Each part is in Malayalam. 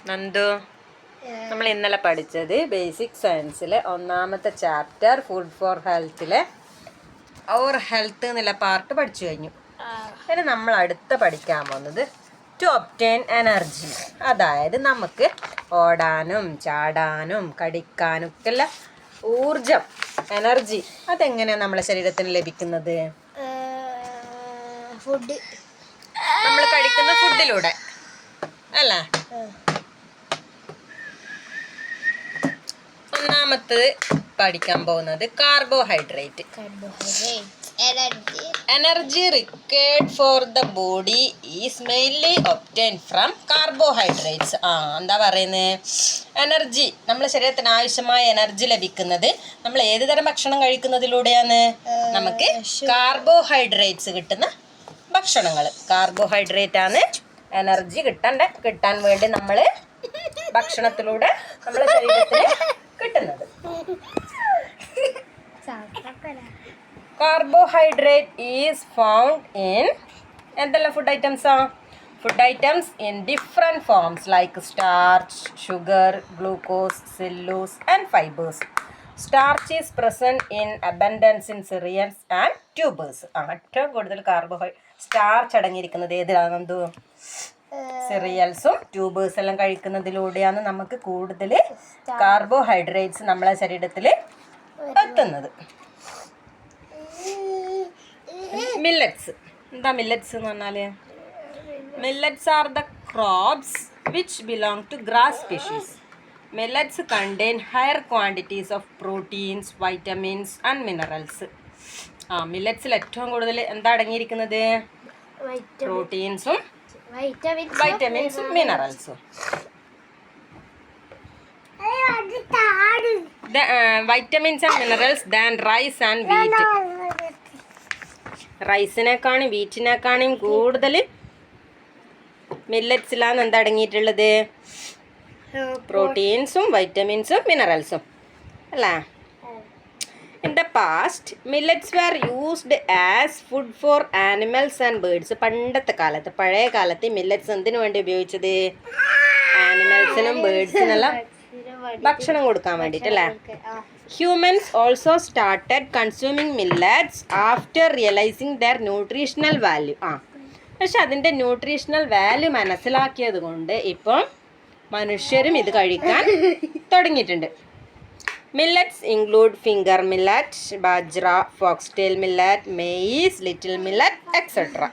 നന്ദു, നമ്മൾ ഇന്നലെ പഠിച്ചത് ബേസിക് സയൻസിലെ ഒന്നാമത്തെ ചാപ്റ്റർ ഫുഡ് ഫോർ ഹെൽത്തിലെ അവർ ഹെൽത്ത് എന്നുള്ള പാർട്ട് പഠിച്ചു കഴിഞ്ഞു. ഇനി നമ്മൾ അടുത്ത പഠിക്കാൻ പോകുന്നത് ടു ഒബ്റ്റെയിൻ എനർജി, അതായത് നമുക്ക് ഓടാനും ചാടാനും കടിക്കാനും ഒക്കെയുള്ള ഊർജം, എനർജി, അതെങ്ങനെയാണ് നമ്മളെ ശരീരത്തിന് ലഭിക്കുന്നത്? ഫുഡ്, നമ്മൾ കഴിക്കുന്ന ഫുഡിലൂടെ അല്ലേ? ഒന്നാമത്തത് പഠിക്കാൻ പോകുന്നത് carbohydrate. Energy required for the body is mainly obtained from carbohydrates. എന്താ പറയുന്നത്? എനർജി, നമ്മുടെ ശരീരത്തിന് ആവശ്യമായ എനർജി ലഭിക്കുന്നത് നമ്മൾ ഏത് തരം ഭക്ഷണം കഴിക്കുന്നതിലൂടെയാണ്? നമുക്ക് കാർബോഹൈഡ്രേറ്റ്സ് കിട്ടുന്ന ഭക്ഷണങ്ങൾ. കാർബോഹൈഡ്രേറ്റ് ആണ് എനർജി കിട്ടാൻ വേണ്ടി നമ്മൾ ഭക്ഷണത്തിലൂടെ നമ്മുടെ ശരീരത്തിന് കിട്ടുന്നത്. കാർബോഹൈഡ്രേറ്റ് ഈസ് ഫൗണ്ട് ഇൻ എന്തെല്ലാം ഫുഡ് ഐറ്റംസാ? Food items in different forms like starch, sugar, glucose, cellulose and fibres. Starch is present in abundance in cereals and tubers. ഏറ്റവും കൂടുതൽ സ്റ്റാർച്ച് അടങ്ങിയിരിക്കുന്നത് ഏതിലാണെന്തോ? സിറിയൽസും ട്യൂബേഴ്സ് എല്ലാം കഴിക്കുന്നതിലൂടെയാണ് നമുക്ക് കൂടുതൽ കാർബോഹൈഡ്രേറ്റ്സ് നമ്മളെ ശരീരത്തിൽ എത്തുന്നത്. മില്ലറ്റ്സ്, എന്താ മില്ലറ്റ്സ് എന്ന് പറഞ്ഞാൽ? Millets are the crops which belong to grass species. Millets contain higher quantities of proteins, vitamins and minerals. മില്ലറ്റ്സിൽ ഏറ്റവും കൂടുതൽ എന്താ അടങ്ങിയിരിക്കുന്നത്? പ്രോട്ടീൻസും വൈറ്റമിൻസും മിനറൽസും. Vitamins and minerals than rice and wheat. റൈസിനെക്കാളും വീറ്റിനെക്കാളും കൂടുതൽ മില്ലറ്റ്സിലാണ് എന്താ അടങ്ങിയിട്ടുള്ളത്? പ്രോട്ടീൻസും വൈറ്റമിൻസും മിനറൽസും അല്ലേ? In the past, millets were used as food for animals and birds. പണ്ടത്തെ കാലത്ത്, പഴയ കാലത്ത് മില്ലറ്റ്സ് എന്തിനു വേണ്ടി ഉപയോഗിച്ചത്? ആനിമൽസിനും ബേർഡ്സിനെല്ലാം ഭക്ഷണം കൊടുക്കാൻ വേണ്ടിയിട്ടല്ലേ? Humans also started consuming millets after realising their nutritional value. പക്ഷെ അതിൻ്റെ ന്യൂട്രീഷണൽ വാല്യൂ മനസ്സിലാക്കിയത് കൊണ്ട് ഇപ്പം മനുഷ്യരും ഇത് കഴിക്കാൻ തുടങ്ങിയിട്ടുണ്ട്. Millets include finger millet, bajra, foxtail millet, maize, little millet, etc.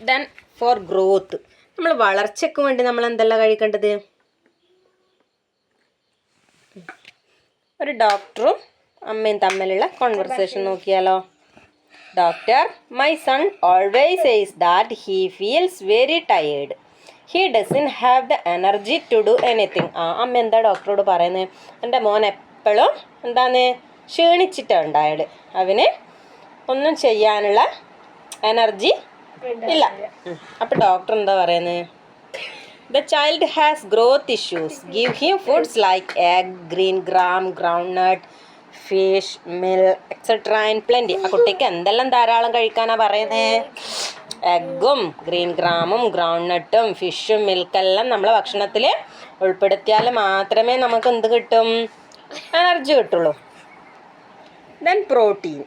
Then for growth, നമ്മൾ വളർച്ചയ്ക്ക് വേണ്ടി നമ്മൾ എന്തെല്ലാം കഴിക്കേണ്ടത്? ഒരു ഡോക്ടറും അമ്മയും തമ്മിലുള്ള കോൺവെർസേഷൻ നോക്കിയാലോ? Doctor, my son always says that he feels very tired. He doesn't have the energy to do anything. അമ്മ എന്താ ഡോക്ടറോട് പറയുന്നത്? എൻ്റെ മോൻ എപ്പോഴും എന്താണ് ക്ഷീണിച്ചിട്ടാണ് ഉണ്ടായത്, അവന് ഒന്നും ചെയ്യാനുള്ള എനർജി ഇല്ല. അപ്പം ഡോക്ടർ എന്താ പറയുന്നത്? The child has growth issues. Give him foods like egg, green gram, ground nut, fish, milk etcetera in plenty. ആ കുട്ടിക്ക് എന്തെല്ലാം ധാരാളം കഴിക്കാനാണ് പറയുന്നത്? എഗ്ഗും ഗ്രീൻ ഗ്രാമും ഗ്രൗണ്ട് നട്ടും ഫിഷും മിൽക്കെല്ലാം നമ്മളെ ഭക്ഷണത്തിൽ ഉൾപ്പെടുത്തിയാൽ മാത്രമേ നമുക്ക് എന്ത് കിട്ടും? എനർജി കിട്ടുള്ളൂ. Then protein.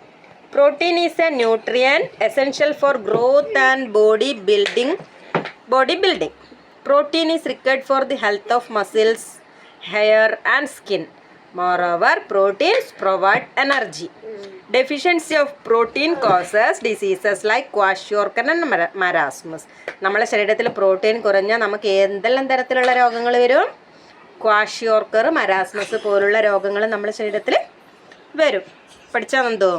Protein is A nutrient essential for growth and body building. Protein is required for the health of muscles, hair and skin. Moreover, proteins provide energy. Deficiency of protein causes diseases like kwashiorkor and marasmus. നമ്മളെ ശരീരത്തിൽ പ്രോട്ടീൻ കുറഞ്ഞാൽ നമുക്ക് എന്തെല്ലാം തരത്തിലുള്ള രോഗങ്ങൾ വരും? ക്വാഷിയോർക്കർ, മരാസ്മസ് പോലുള്ള രോഗങ്ങൾ നമ്മുടെ ശരീരത്തിൽ വരും. പഠിച്ചാൽ എന്തോ?